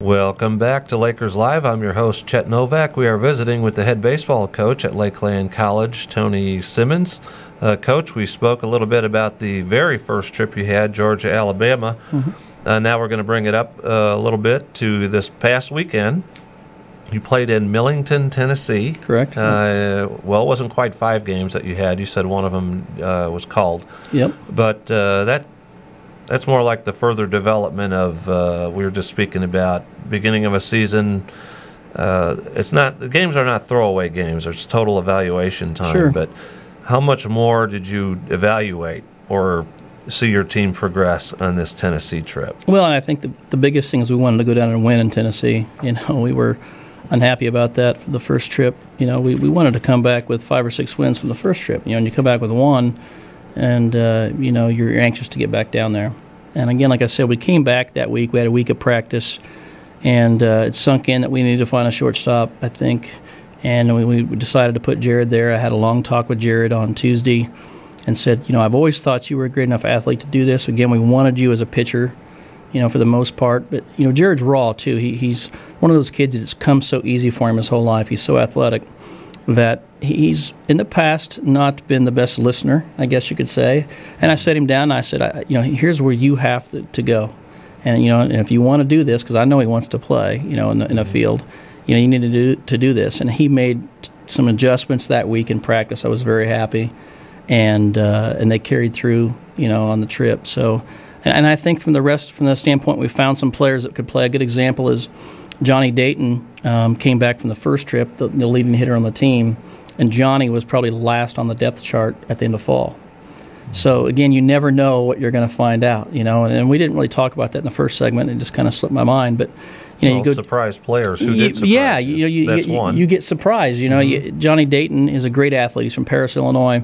Welcome back to Lakers Live. I'm your host, Chet Novak. We are visiting with the head baseball coach at Lakeland College, Tony Simmons. Coach, we spoke a little bit about the very first trip you had, Georgia, Alabama. Now we're going to bring it up a little bit to this past weekend. You played in Millington, Tennessee. Correct. Well, it wasn't quite 5 games that you had. You said one of them was called. Yep. But that's more like the further development of we were just speaking about beginning of a season. It's not, the games are not throwaway games. It's total evaluation time. Sure. But how much more did you evaluate or see your team progress on this Tennessee trip? Well, I think the biggest thing is we wanted to go down and win in Tennessee. We were unhappy about that for the first trip. We wanted to come back with 5 or 6 wins from the first trip. And you come back with 1. And, you're anxious to get back down there. And, again, like I said, we came back that week. We had a week of practice, and it sunk in that we needed to find a shortstop, I think. And we decided to put Jared there. I had a long talk with Jared on Tuesday and said, I've always thought you were a great enough athlete to do this. Again, we wanted you as a pitcher, for the most part. But, Jared's raw, too. He's one of those kids that it's come so easy for him his whole life. He's so athletic that he's, in the past, not been the best listener, I guess you could say. And I sat him down and I said, here's where you have to go. And, and if you want to do this, because I know he wants to play, in a field, you need to do this. And he made some adjustments that week in practice. I was very happy. And they carried through, on the trip. So, and I think from the standpoint, we found some players that could play. A good example is Johnny Dayton came back from the first trip, the leading hitter on the team, and Johnny was probably last on the depth chart at the end of fall. So, again, you never know what you're going to find out, and we didn't really talk about that in the first segment. It just kind of slipped my mind. But, you go surprise players who did surprise yeah, you get surprised. Johnny Dayton is a great athlete. He's from Paris, Illinois,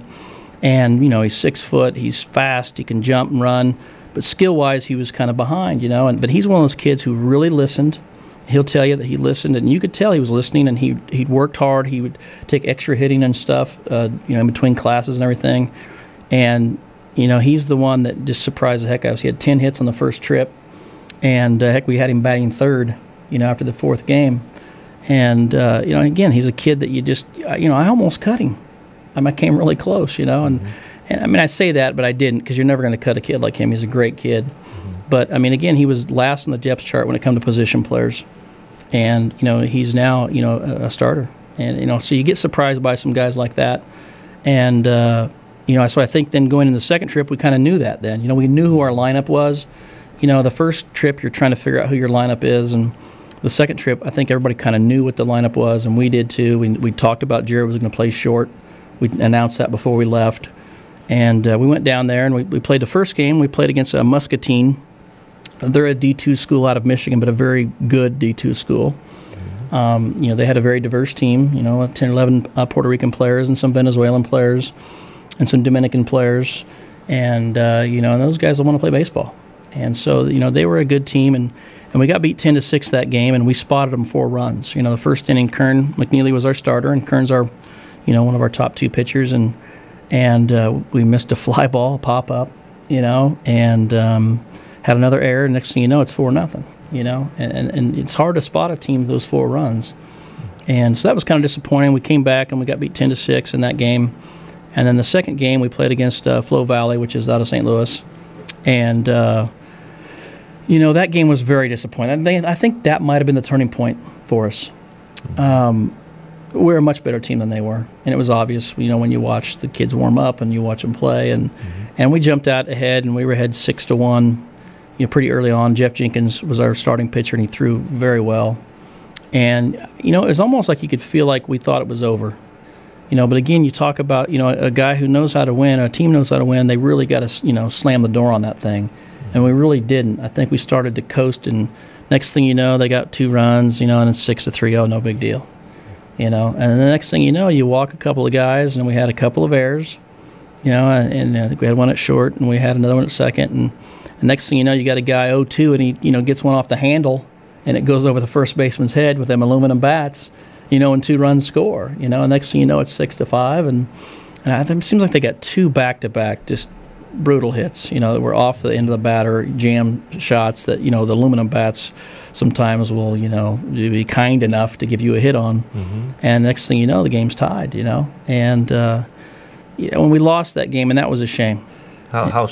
and, he's 6 foot. He's fast. He can jump and run. But skill-wise, he was kind of behind, but he's one of those kids who really listened. He'll tell you that he listened, and you could tell he was listening, and he'd worked hard. He would take extra hitting and stuff, in between classes and everything. And, he's the one that just surprised the heck out of us. He had 10 hits on the first trip, and, we had him batting third, after the 4th game. And, again, he's a kid that you just, I almost cut him. I came really close, and I say that, but I didn't, because you're never going to cut a kid like him. He's a great kid. But, again, he was last on the depth chart when it comes to position players. And, he's now, a starter. And, so you get surprised by some guys like that. And, so I think then going into the second trip, we kind of knew that then. We knew who our lineup was. The first trip, you're trying to figure out who your lineup is. And the second trip, I think everybody kind of knew what the lineup was, and we did too. We talked about Jared was going to play short. We announced that before we left. And we went down there, and we played the first game. We played against Muscatine. They're a D2 school out of Michigan, but a very good D2 school. They had a very diverse team, 10 or 11 Puerto Rican players and some Venezuelan players and some Dominican players. And, those guys want to play baseball. And so, they were a good team, and we got beat 10-6 that game, and we spotted them 4 runs. The first inning, Kern McNeely was our starter, and Kern's our, one of our top 2 pitchers, and we missed a fly ball, a pop-up, and had another error. Next thing you know, it's 4-0, and it's hard to spot a team with those 4 runs. And so that was kind of disappointing. We came back and we got beat 10-6 in that game. And then the second game we played against Flo Valley, which is out of St. Louis. And, that game was very disappointing. I think that might have been the turning point for us. We're a much better team than they were. And it was obvious, when you watch the kids warm up and you watch them play. And we jumped out ahead, and we were ahead 6-1. Pretty early on. Jeff Jenkins was our starting pitcher, and he threw very well. And, it was almost like you could feel like we thought it was over. But again, you talk about, a guy who knows how to win, a team knows how to win, they really got to, slam the door on that thing. And we really didn't. I think we started to coast, and next thing you know, they got 2 runs, and it's 6-3, oh, no big deal. And the next thing you know, you walk a couple of guys, and we had a couple of errors, and I think we had one at short, and we had another one at second, and the next thing you know, you got a guy 0-2, and he, gets one off the handle, and it goes over the first baseman's head with them aluminum bats, and 2 runs score, and next thing you know, it's 6-5, and it seems like they got 2 back-to-back just brutal hits, that were off the end of the batter, jam shots that, the aluminum bats sometimes will, be kind enough to give you a hit on. And next thing you know, the game's tied, and when we lost that game, and that was a shame. How